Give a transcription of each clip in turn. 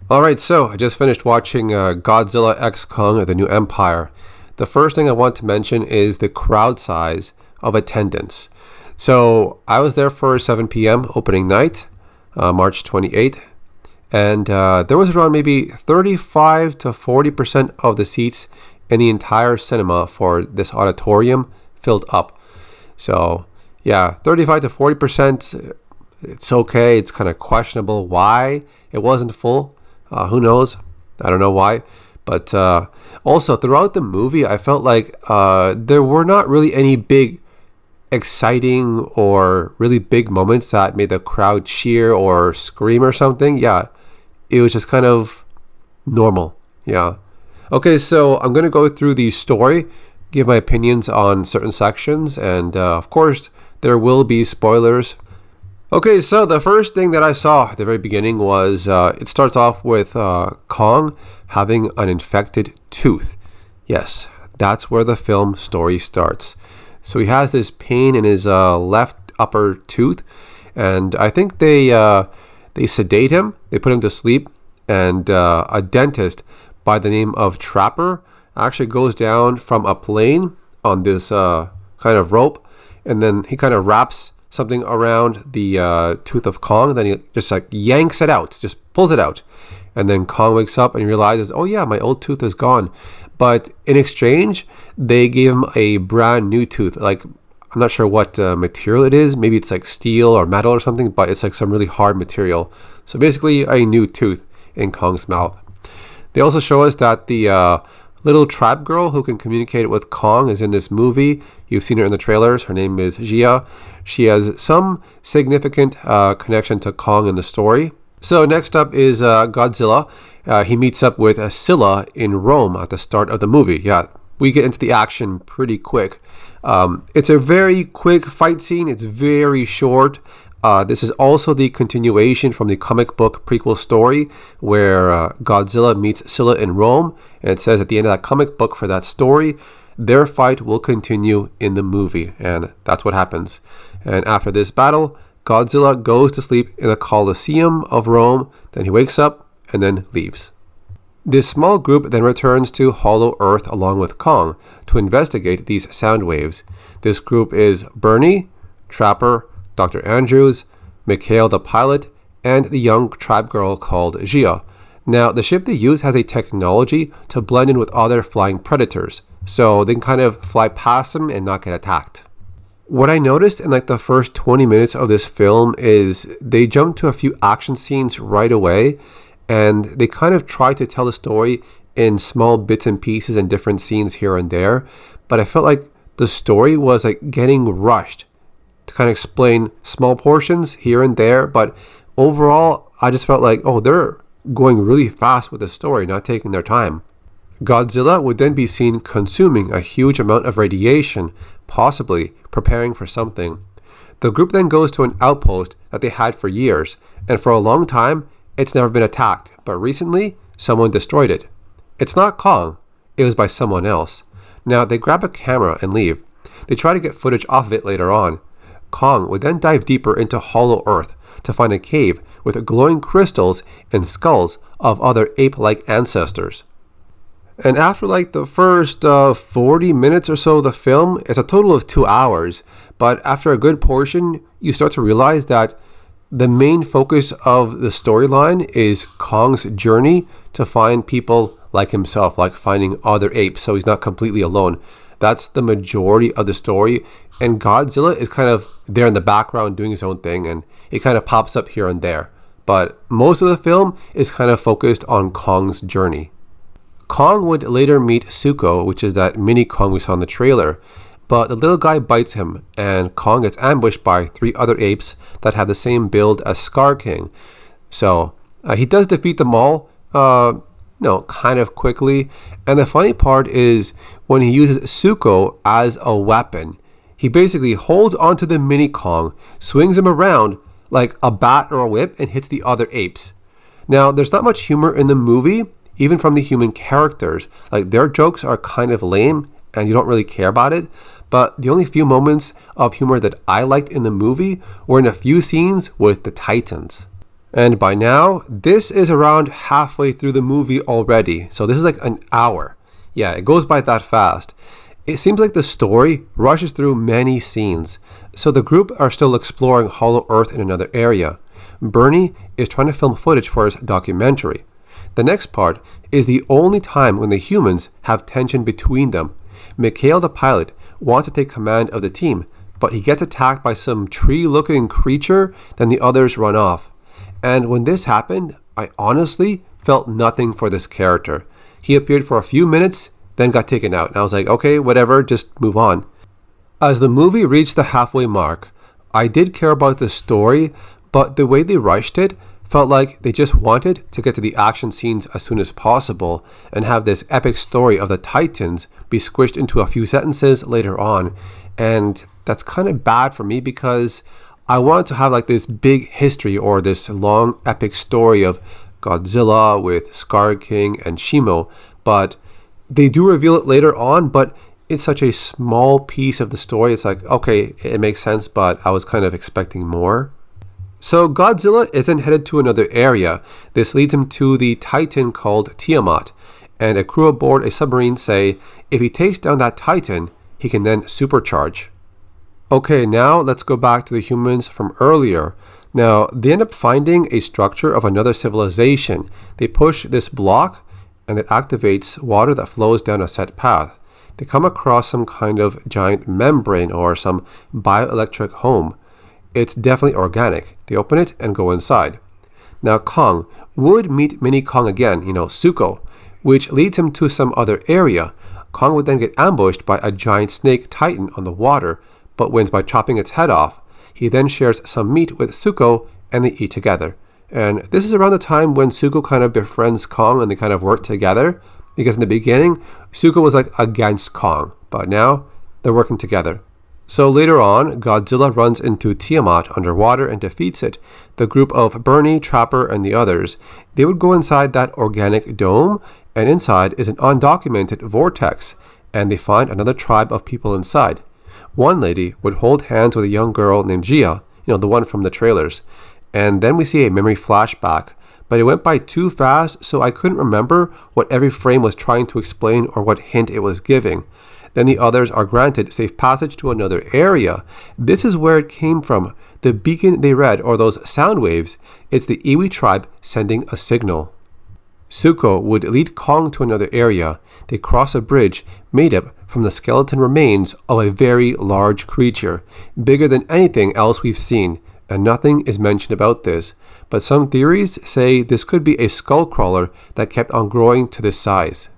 Alright, so I just finished watching Godzilla X Kong, The New Empire. The first thing I want to mention is the crowd size of attendance. So I was there for 7 p.m. opening night, March 28th, and there was around maybe 35 to 40% of the seats in the entire cinema for this auditorium filled up. So yeah, 35 to 40%, it's okay. It's kind of questionable why it wasn't full. Who knows? I don't know why. But also throughout the movie, I felt like there were not really any big exciting or really big moments that made the crowd cheer or scream or something. Yeah, it was just kind of normal. Yeah. Okay, so I'm going to go through the story, give my opinions on certain sections, and of course, there will be spoilers. Okay, so the first thing that I saw at the very beginning was it starts off with Kong having an infected tooth. Yes, that's where the film story starts. So he has this pain in his left upper tooth, and I think they sedate him, they put him to sleep, and a dentist by the name of Trapper actually goes down from a plane on this kind of rope, and then he kind of wraps something around the tooth of Kong, then he just like yanks it out, just pulls it out, and then Kong wakes up and he realizes, oh yeah, my old tooth is gone. But in exchange, they gave him a brand new tooth. Like, I'm not sure what material it is. Maybe it's like steel or metal or something, but it's like some really hard material. So basically a new tooth in Kong's mouth. They also show us that the little trap girl who can communicate with Kong is in this movie. You've seen her in the trailers. Her name is Gia. She has some significant connection to Kong in the story. So next up is Godzilla. He meets up with Scylla in Rome at the start of the movie. Yeah, we get into the action pretty quick. It's a very quick fight scene. It's very short. This is also the continuation from the comic book prequel story where Godzilla meets Scylla in Rome. And it says at the end of that comic book for that story, their fight will continue in the movie. And that's what happens. And after this battle, Godzilla goes to sleep in the Colosseum of Rome. Then he wakes up and then leaves. This small group then returns to Hollow Earth along with Kong to investigate these sound waves. This group is Bernie, Trapper, Dr. Andrews, Mikhail the pilot, and the young trap girl called Gia. Now, the ship they use has a technology to blend in with other flying predators, so they can kind of fly past them and not get attacked. What I noticed in like the first 20 minutes of this film is they jump to a few action scenes right away, and they kind of try to tell the story in small bits and pieces and different scenes here and there, but I felt like the story was like getting rushed to kind of explain small portions here and there, but overall I just felt like, oh, they're going really fast with the story, not taking their time. Godzilla would then be seen consuming a huge amount of radiation, possibly preparing for something. The group then goes to an outpost that they had for years, and for a long time it's never been attacked, but recently someone destroyed it. It's not Kong, it was by someone else. Now they grab a camera and leave. They try to get footage off of it later on. Kong would then dive deeper into Hollow Earth to find a cave with glowing crystals and skulls of other ape-like ancestors. And after like the first 40 minutes or so of the film, it's a total of 2 hours, but after a good portion, you start to realize that the main focus of the storyline is Kong's journey to find people like himself, like finding other apes, so he's not completely alone. That's the majority of the story, and Godzilla is kind of there in the background doing his own thing, and it kind of pops up here and there. But most of the film is kind of focused on Kong's journey. Kong would later meet Zuko, which is that mini Kong we saw in the trailer, but the little guy bites him, and Kong gets ambushed by 3 other apes that have the same build as Scar King. So he does defeat them all, kind of quickly. And the funny part is when he uses Zuko as a weapon, he basically holds onto the mini Kong, swings him around like a bat or a whip, and hits the other apes. Now, there's not much humor in the movie, even from the human characters. Like, their jokes are kind of lame, and you don't really care about it. But the only few moments of humor that I liked in the movie were in a few scenes with the Titans. And by now, this is around halfway through the movie already. So this is like an hour. Yeah, it goes by that fast. It seems like the story rushes through many scenes. So the group are still exploring Hollow Earth in another area. Bernie is trying to film footage for his documentary. The next part is the only time when the humans have tension between them. Mikhail, the pilot, wants to take command of the team, but he gets attacked by some tree-looking creature, then the others run off. And when this happened, I honestly felt nothing for this character. He appeared for a few minutes, then got taken out. And I was like, okay, whatever, just move on. As the movie reached the halfway mark, I did care about the story, but the way they rushed it felt like they just wanted to get to the action scenes as soon as possible and have this epic story of the Titans be squished into a few sentences later on. And that's kind of bad for me because I wanted to have like this big history or this long epic story of Godzilla with Scar King and Shimo, but they do reveal it later on, but it's such a small piece of the story. It's like, okay, it makes sense, but I was kind of expecting more. So Godzilla isn't headed to another area. This leads him to the Titan called Tiamat, and a crew aboard a submarine say if he takes down that Titan, he can then supercharge. Okay, now let's go back to the humans from earlier. Now, they end up finding a structure of another civilization. They push this block, and it activates water that flows down a set path. They come across some kind of giant membrane or some bioelectric home. It's definitely organic. They open it and go inside. Now Kong would meet Mini Kong again, Suko, which leads him to some other area. Kong would then get ambushed by a giant snake titan on the water, but wins by chopping its head off. He then shares some meat with Suko and they eat together. And this is around the time when Suko kind of befriends Kong and they kind of work together, because in the beginning, Suko was like against Kong, but now they're working together. So later on, Godzilla runs into Tiamat underwater and defeats it. The group of Bernie, Trapper, and the others, they would go inside that organic dome, and inside is an undocumented vortex, and they find another tribe of people inside. One lady would hold hands with a young girl named Gia, the one from the trailers. And then we see a memory flashback, but it went by too fast, so I couldn't remember what every frame was trying to explain or what hint it was giving. Then the others are granted safe passage to another area. This is where it came from. The beacon they read, or those sound waves, it's the Iwi tribe sending a signal. Suko would lead Kong to another area. They cross a bridge made up from the skeleton remains of a very large creature, bigger than anything else we've seen, and nothing is mentioned about this. But some theories say this could be a skull crawler that kept on growing to this size.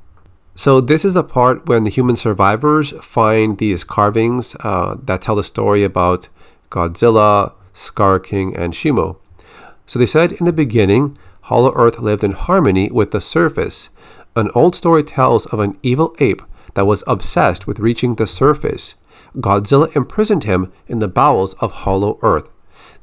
So this is the part when the human survivors find these carvings that tell the story about Godzilla, Scar King, and Shimo. So they said in the beginning, Hollow Earth lived in harmony with the surface. An old story tells of an evil ape that was obsessed with reaching the surface. Godzilla imprisoned him in the bowels of Hollow Earth.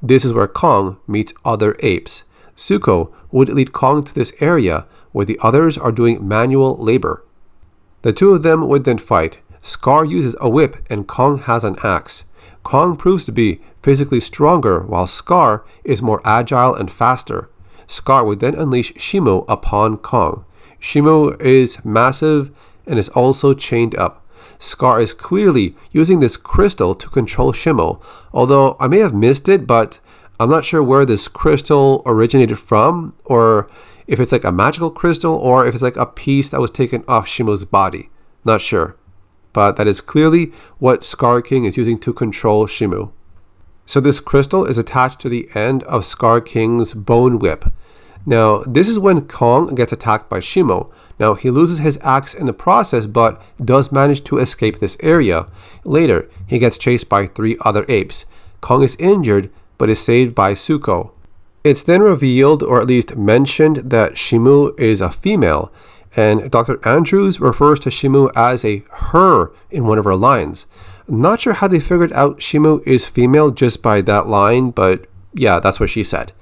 This is where Kong meets other apes. Suko would lead Kong to this area where the others are doing manual labor. The two of them would then fight. Scar uses a whip and Kong has an axe. Kong proves to be physically stronger while Scar is more agile and faster. Scar would then unleash Shimo upon Kong. Shimo is massive and is also chained up. Scar is clearly using this crystal to control Shimo, although I may have missed it, but I'm not sure where this crystal originated from, or if it's like a magical crystal, or if it's like a piece that was taken off Shimo's body. Not sure. But that is clearly what Scar King is using to control Shimo. So this crystal is attached to the end of Scar King's bone whip. Now, this is when Kong gets attacked by Shimo. Now, he loses his axe in the process, but does manage to escape this area. Later, he gets chased by 3 other apes. Kong is injured, but is saved by Suko. It's then revealed, or at least mentioned, that Shimo is a female, and Dr. Andrews refers to Shimo as a her in one of her lines. Not sure how they figured out Shimo is female just by that line, but yeah, that's what she said.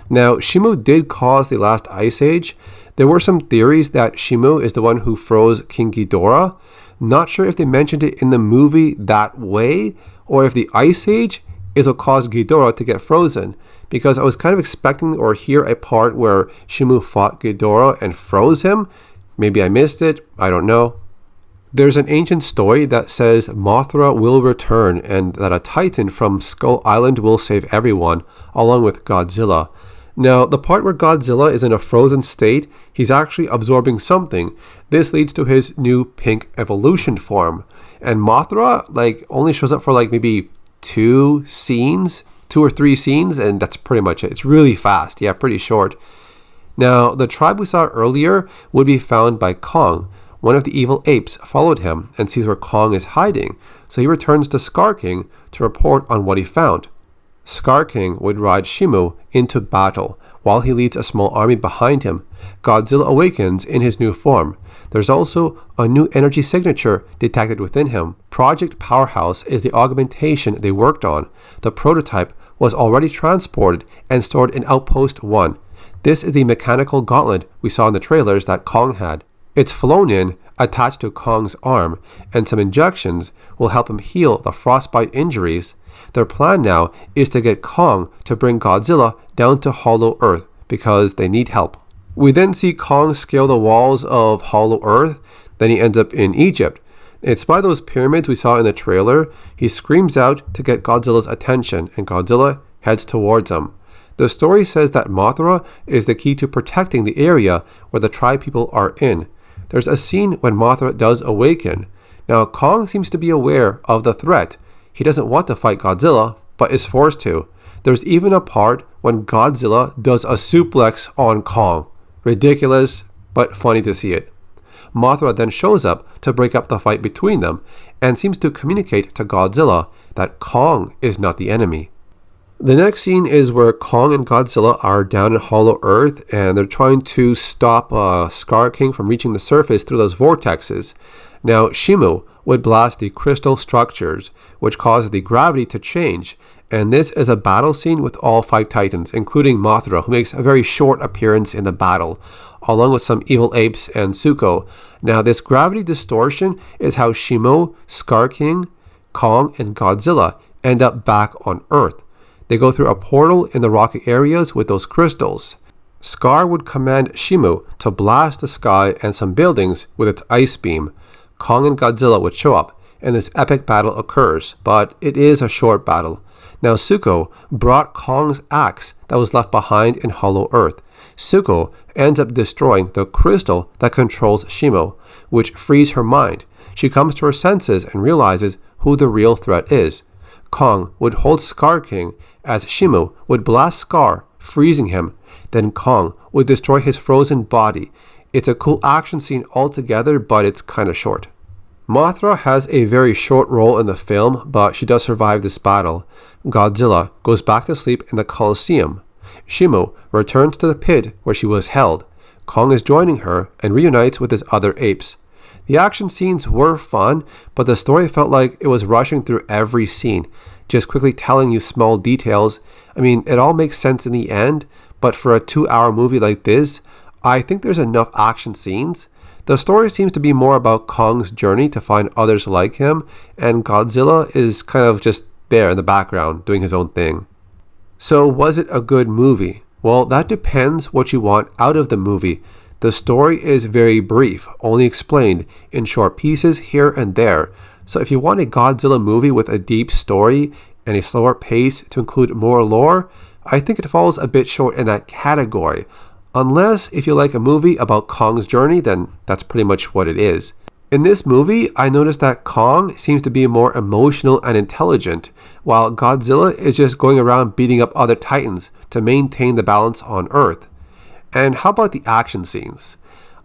Now, Shimo did cause the last ice age. There were some theories that Shimo is the one who froze King Ghidorah. Not sure if they mentioned it in the movie that way, or if the ice age is what caused Ghidorah to get frozen, because I was kind of expecting or hear a part where Shimu fought Ghidorah and froze him. Maybe I missed it, I don't know. There's an ancient story that says Mothra will return and that a titan from Skull Island will save everyone, along with Godzilla. Now, the part where Godzilla is in a frozen state, he's actually absorbing something. This leads to his new pink evolution form. And Mothra, only shows up for maybe 2 or 3 scenes, and that's pretty much it. It's really fast, yeah, pretty short. Now, the tribe we saw earlier would be found by Kong. One of the evil apes followed him and sees where Kong is hiding, so he returns to Scar King to report on what he found. Scar King would ride Shimu into battle while he leads a small army behind him. Godzilla awakens in his new form. There's also a new energy signature detected within him. Project Powerhouse is the augmentation they worked on. The prototype was already transported and stored in Outpost 1. This is the mechanical gauntlet we saw in the trailers that Kong had. It's flown in, attached to Kong's arm, and some injections will help him heal the frostbite injuries. Their plan now is to get Kong to bring Godzilla down to Hollow Earth because they need help. We then see Kong scale the walls of Hollow Earth, then he ends up in Egypt. It's by those pyramids we saw in the trailer. He screams out to get Godzilla's attention, and Godzilla heads towards him. The story says that Mothra is the key to protecting the area where the tribe people are in. There's a scene when Mothra does awaken. Now, Kong seems to be aware of the threat. He doesn't want to fight Godzilla, but is forced to. There's even a part when Godzilla does a suplex on Kong. Ridiculous, but funny to see it. Mothra then shows up to break up the fight between them and seems to communicate to Godzilla that Kong is not the enemy. The next scene is where Kong and Godzilla are down in Hollow Earth and they're trying to stop Scar King from reaching the surface through those vortexes. Now, Shimu would blast the crystal structures, which causes the gravity to change, and this is a battle scene with all 5 titans, including Mothra, who makes a very short appearance in the battle, along with some evil apes and Zuko. Now, this gravity distortion is how Shimu, Scar King, Kong, and Godzilla end up back on Earth. They go through a portal in the rocky areas with those crystals. Scar would command Shimu to blast the sky and some buildings with its ice beam. Kong and Godzilla would show up, and this epic battle occurs, but it is a short battle. Now, Zuko brought Kong's axe that was left behind in Hollow Earth. Zuko ends up destroying the crystal that controls Shimu, which frees her mind. She comes to her senses and realizes who the real threat is. Kong would hold Scar King as Shimu would blast Scar, freezing him. Then Kong would destroy his frozen body. It's a cool action scene altogether, but it's kind of short. Mothra has a very short role in the film, but she does survive this battle. Godzilla goes back to sleep in the Colosseum. Shimu returns to the pit where she was held. Kong is joining her and reunites with his other apes. The action scenes were fun, but the story felt like it was rushing through every scene, just quickly telling you small details. I mean, it all makes sense in the end, but for a 2-hour movie like this, I think there's enough action scenes. The story seems to be more about Kong's journey to find others like him, and Godzilla is kind of just there in the background doing his own thing. So was it a good movie? Well, that depends what you want out of the movie. The story is very brief, only explained in short pieces here and there. So if you want a Godzilla movie with a deep story and a slower pace to include more lore, I think it falls a bit short in that category. Unless if you like a movie about Kong's journey, then that's pretty much what it is. In this movie, I noticed that Kong seems to be more emotional and intelligent, while Godzilla is just going around beating up other titans to maintain the balance on Earth. And how about the action scenes?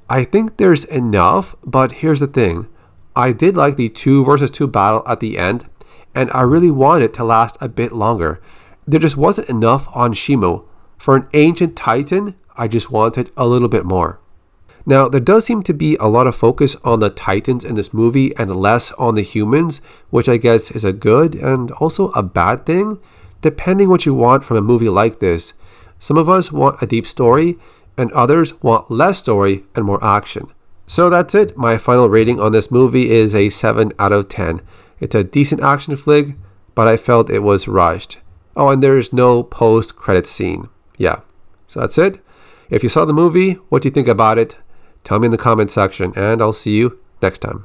I think there's enough, but here's the thing. I did like the 2 versus 2 battle at the end, and I really wanted it to last a bit longer. There just wasn't enough on Shimu. For an ancient titan, I just wanted a little bit more. Now, there does seem to be a lot of focus on the titans in this movie and less on the humans, which I guess is a good and also a bad thing, depending what you want from a movie like this. Some of us want a deep story, and others want less story and more action. So that's it. My final rating on this movie is a 7 out of 10. It's a decent action flick, but I felt it was rushed. Oh, and there's no post-credit scene. Yeah, so that's it. If you saw the movie, what do you think about it? Tell me in the comment section, and I'll see you next time.